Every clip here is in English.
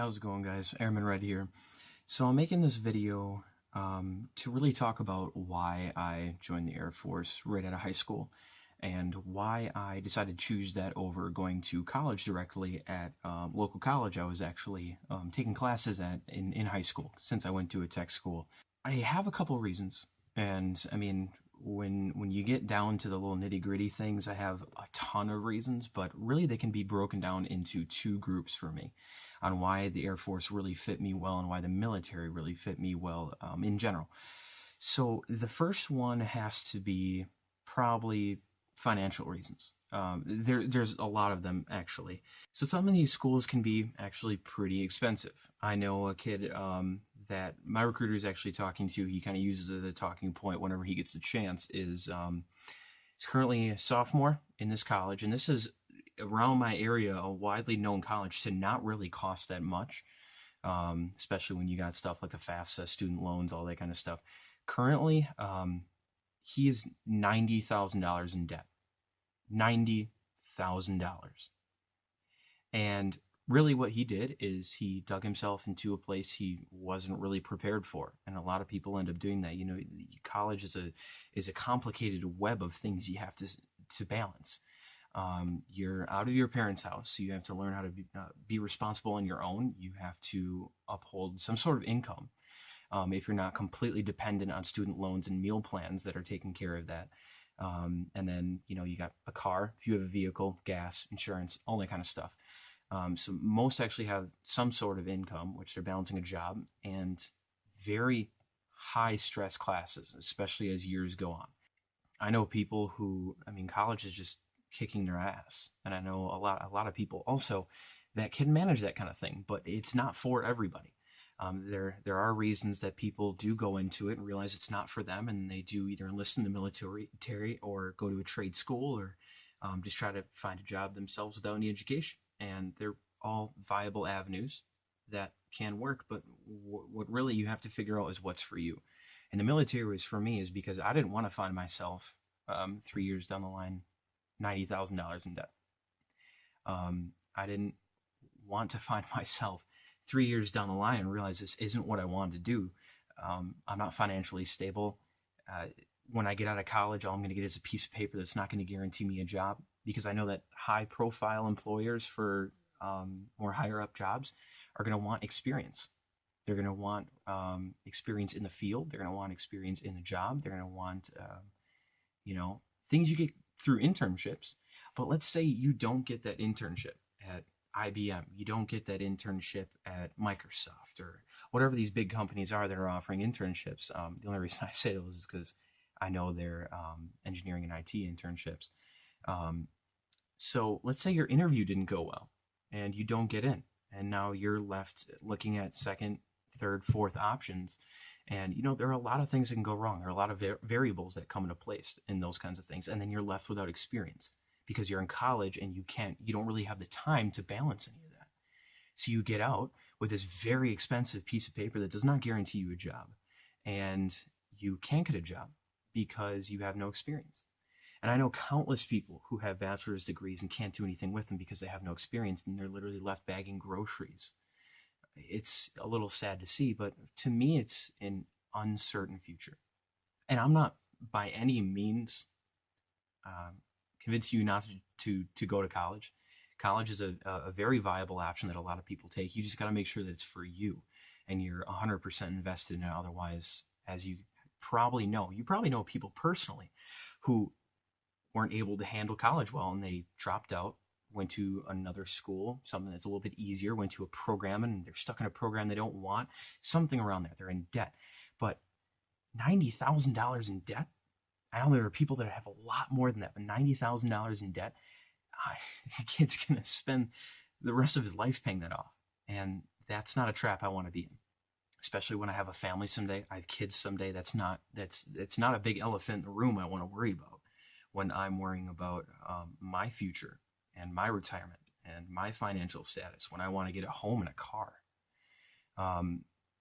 How's it going, guys? Airman Red here. So I'm making this video to really talk about why I joined the Air Force right out of high school and why I decided to choose that over going to college directly at local college I was actually taking classes at in high school since I went to a tech school. I have a couple reasons, and I mean, when you get down to the little nitty-gritty things, I have a ton of reasons, but really they can be broken down into two groups for me on why the Air Force really fit me well and why the military really fit me well in general. So the first one has to be probably financial reasons. There's a lot of them actually. So some of these schools can be actually pretty expensive. I know a kid that my recruiter is actually talking to. He kind of uses as a talking point whenever he gets the chance. He's currently a sophomore in this college, and this is around my area a widely known college to not really cost that much, especially when you got stuff like the FAFSA, student loans, all that kind of stuff. Currently, he is $90,000 in debt. $90,000. And really what he did is he dug himself into a place he wasn't really prepared for. And a lot of people end up doing that. You know, college is a complicated web of things you have to balance. You're out of your parents' house, so you have to learn how to be responsible on your own. You have to uphold some sort of income. If you're not completely dependent on student loans and meal plans that are taking care of that. And then, you got a car, if you have a vehicle, gas, insurance, all that kind of stuff. So most actually have some sort of income, which they're balancing a job, and very high stress classes, especially as years go on. I know people who, college is just kicking their ass. And I know a lot of people also that can manage that kind of thing, but it's not for everybody. There are reasons that people do go into it and realize it's not for them, and they do either enlist in the military or go to a trade school or just try to find a job themselves without any education. And they're all viable avenues that can work, but what really you have to figure out is what's for you. And the military was for me is because I didn't want to find myself 3 years down the line $90,000 in debt. I didn't want to find myself 3 years down the line and realize this isn't what I wanted to do. I'm not financially stable. When I get out of college, all I'm going to get is a piece of paper that's not going to guarantee me a job, because I know that high-profile employers for more higher-up jobs are going to want experience. They're going to want experience in the field. They're going to want experience in the job. They're going to want, things you get through internships. But let's say you don't get that internship at IBM. You don't get that internship at Microsoft or whatever these big companies are that are offering internships. The only reason I say those is because I know they're engineering and IT internships. So let's say your interview didn't go well and you don't get in. And now you're left looking at second, third, fourth options. And, there are a lot of things that can go wrong. There are a lot of variables that come into place in those kinds of things. And then you're left without experience because you're in college and you don't really have the time to balance any of that. So you get out with this very expensive piece of paper that does not guarantee you a job. And you can't get a job because you have no experience. And I know countless people who have bachelor's degrees and can't do anything with them because they have no experience, and they're literally left bagging groceries. It's a little sad to see, but to me, it's an uncertain future. And I'm not by any means convincing you not to go to college. College is a very viable option that a lot of people take. You just got to make sure that it's for you and you're 100% invested in it. Otherwise, as you probably know people personally who weren't able to handle college well, and they dropped out, went to another school, something that's a little bit easier, went to a program, and they're stuck in a program they don't want, something around there. They're in debt. But $90,000 in debt? I know there are people that have a lot more than that, but $90,000 in debt, the kid's going to spend the rest of his life paying that off. And that's not a trap I want to be in. Especially when I have a family someday, I have kids someday. That's not a big elephant in the room I want to worry about when I'm worrying about my future and my retirement and my financial status, when I want to get a home and a car.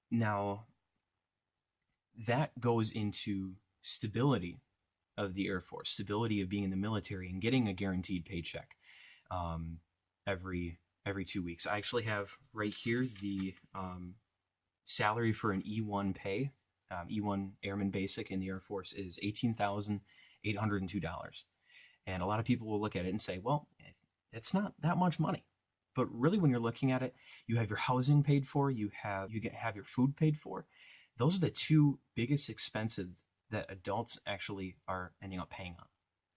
Now, that goes into stability of the Air Force, stability of being in the military and getting a guaranteed paycheck every every 2 weeks. I actually have right here the salary for an E1 pay, E1 Airman Basic in the Air Force is $18,802. And a lot of people will look at it and say, well, it's not that much money. But really, when you're looking at it, you have your housing paid for, have your food paid for. Those are the two biggest expenses that adults actually are ending up paying on.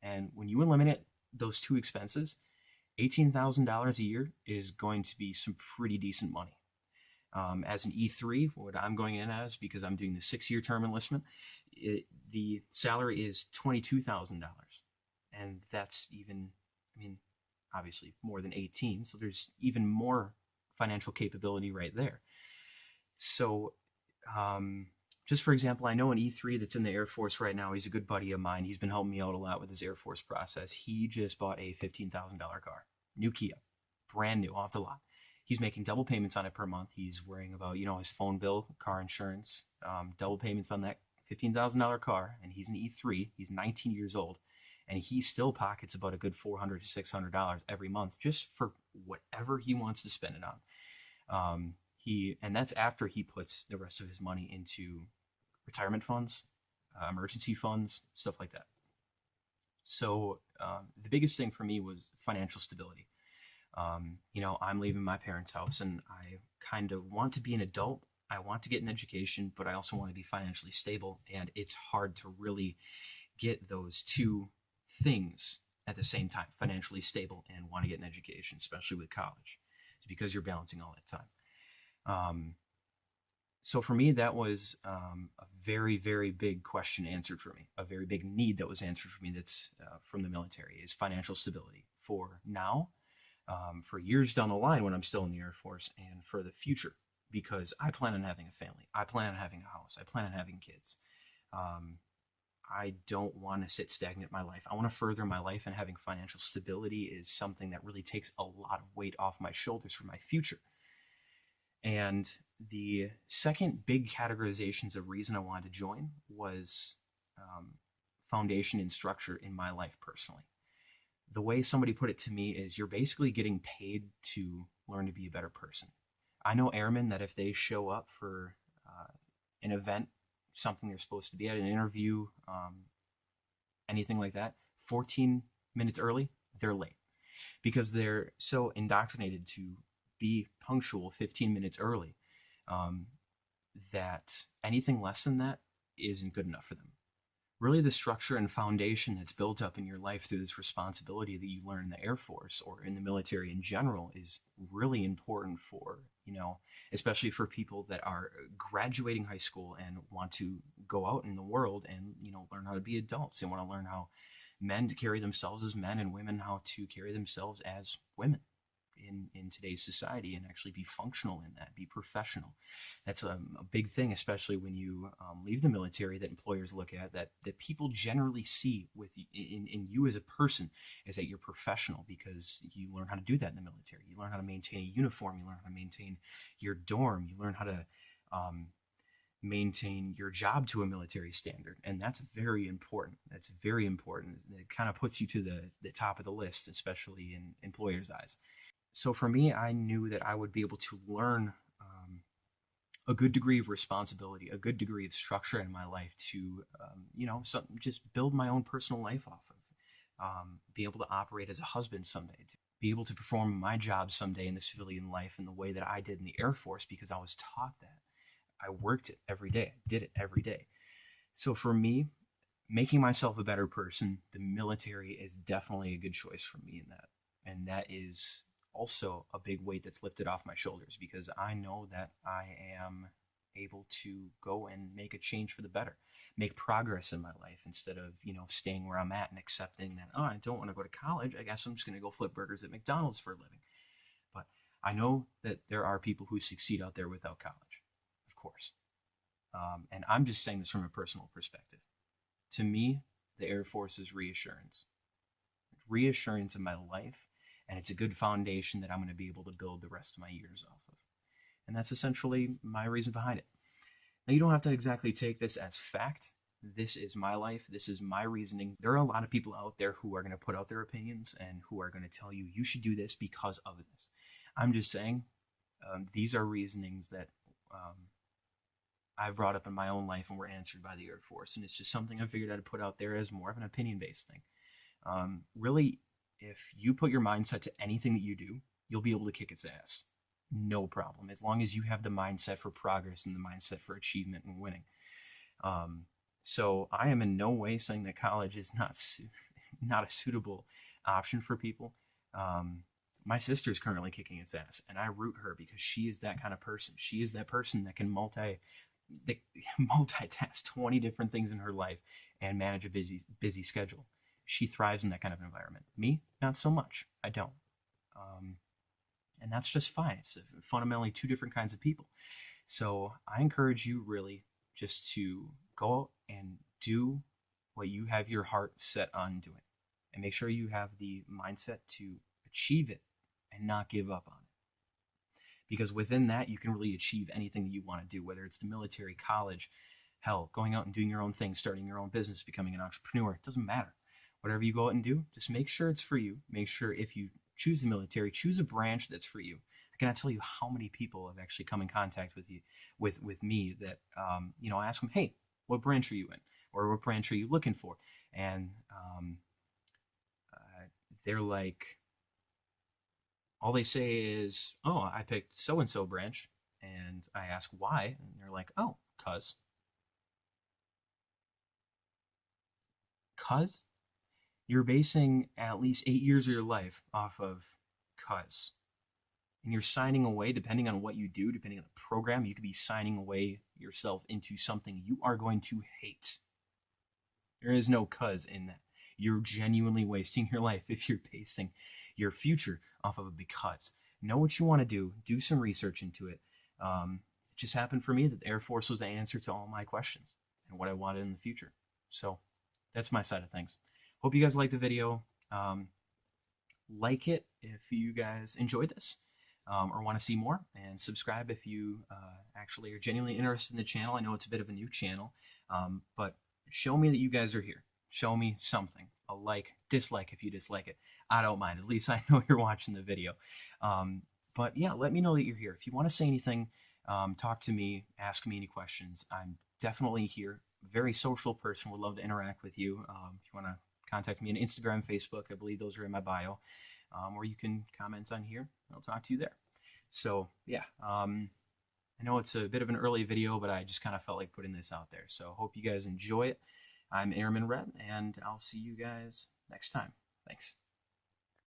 And when you eliminate those two expenses, $18,000 a year is going to be some pretty decent money. As an E3, what I'm going in as, because I'm doing the 6-year term enlistment, the salary is $22,000. And that's even, I mean, obviously more than 18, so there's even more financial capability right there. So, just for example, I know an E3 that's in the Air Force right now. He's a good buddy of mine. He's been helping me out a lot with his Air Force process. He just bought a $15,000 car, new Kia, brand new, off the lot. He's making double payments on it per month. He's worrying about, his phone bill, car insurance, double payments on that $15,000 car, and he's an E3. He's 19 years old, and he still pockets about a good $400 to $600 every month just for whatever he wants to spend it on. And that's after he puts the rest of his money into retirement funds, emergency funds, stuff like that. So the biggest thing for me was financial stability. I'm leaving my parents' house, and I kind of want to be an adult. I want to get an education, but I also want to be financially stable. And it's hard to really get those two things at the same time, financially stable and want to get an education, especially with college. It's because you're balancing all that time. So for me, that was a very, very big question answered for me, a very big need that was answered for me that's from the military is financial stability for now, for years down the line when I'm still in the Air Force, and for the future, because I plan on having a family. I plan on having a house. I plan on having kids. I don't want to sit stagnant in my life. I want to further my life, and having financial stability is something that really takes a lot of weight off my shoulders for my future. And the second big categorizations of reason I wanted to join was foundation and structure in my life personally. The way somebody put it to me is you're basically getting paid to learn to be a better person. I know airmen that if they show up for an event, something they're supposed to be at, an interview, anything like that, 14 minutes early, they're late because they're so indoctrinated to be punctual 15 minutes early that anything less than that isn't good enough for them. Really, the structure and foundation that's built up in your life through this responsibility that you learn in the Air Force or in the military in general is really important for, especially for people that are graduating high school and want to go out in the world and, learn how to be adults. They want to learn how men to carry themselves as men and women how to carry themselves as women in today's society and actually be functional in that, be professional. That's a big thing, especially when you leave the military, that employers look at, that people generally see in you as a person, is that you're professional because you learn how to do that in the military. You learn how to maintain a uniform. You learn how to maintain your dorm. You learn how to maintain your job to a military standard. And that's very important. That's very important. It kind of puts you to the top of the list, especially in employers' eyes. So for me, I knew that I would be able to learn a good degree of responsibility, a good degree of structure in my life to, just build my own personal life off of, be able to operate as a husband someday, to be able to perform my job someday in the civilian life in the way that I did in the Air Force because I was taught that. I worked it every day, did it every day. So for me, making myself a better person, the military is definitely a good choice for me in that. And that is also a big weight that's lifted off my shoulders because I know that I am able to go and make a change for the better, make progress in my life instead of, staying where I'm at and accepting that, I don't want to go to college. I guess I'm just going to go flip burgers at McDonald's for a living. But I know that there are people who succeed out there without college, of course. And I'm just saying this from a personal perspective. To me, the Air Force is reassurance. Reassurance in my life, and it's a good foundation that I'm going to be able to build the rest of my years off of. And that's essentially my reason behind it. Now, you don't have to exactly take this as fact. This is my life. This is my reasoning. There are a lot of people out there who are going to put out their opinions and who are going to tell you, you should do this because of this. I'm just saying, these are reasonings that um, I've brought up in my own life and were answered by the Air Force. And it's just something I figured I'd put out there as more of an opinion based thing. Really, if you put your mindset to anything that you do, you'll be able to kick its ass. No problem. As long as you have the mindset for progress and the mindset for achievement and winning. Um, so I am in no way saying that college is not a suitable option for people. Um, my sister is currently kicking its ass, and I root her because she is that kind of person. She is that person that can that multitask 20 different things in her life and manage a busy schedule. She thrives in that kind of environment. Me, not so much. I don't. Um, and that's just fine. It's fundamentally two different kinds of people. So I encourage you really just to go out and do what you have your heart set on doing. And make sure you have the mindset to achieve it and not give up on it. Because within that, you can really achieve anything that you want to do, whether it's the military, college, hell, going out and doing your own thing, starting your own business, becoming an entrepreneur. It doesn't matter. Whatever you go out and do, just make sure it's for you. Make sure if you choose the military, choose a branch that's for you. I cannot tell you how many people have actually come in contact with you, with me that I ask them, hey, what branch are you in, or what branch are you looking for? And uh, they're like, all they say is, oh, I picked so and so branch, and I ask why, and they're like, oh, cuz you're basing at least 8 years of your life off of cuz. And you're signing away, depending on what you do, depending on the program, you could be signing away yourself into something you are going to hate. There is no cuz in that. You're genuinely wasting your life if you're basing your future off of a because. Know what you want to do some research into it. It just happened for me that the Air Force was the answer to all my questions and what I wanted in the future. So that's my side of things. Hope you guys liked the video. Um, like it if you guys enjoyed this or want to see more, and subscribe if you actually are genuinely interested in the channel. I know it's a bit of a new channel, but show me that you guys are here. Show me something. A like, dislike if you dislike it. I don't mind. At least I know you're watching the video. But yeah, let me know that you're here. If you want to say anything, talk to me, ask me any questions. I'm definitely here. Very social person. Would love to interact with you. If you want to contact me on Instagram, Facebook, I believe those are in my bio. Or you can comment on here. I'll talk to you there. So yeah, I know it's a bit of an early video, but I just kind of felt like putting this out there. So hope you guys enjoy it. I'm Airman Red, and I'll see you guys next time. Thanks.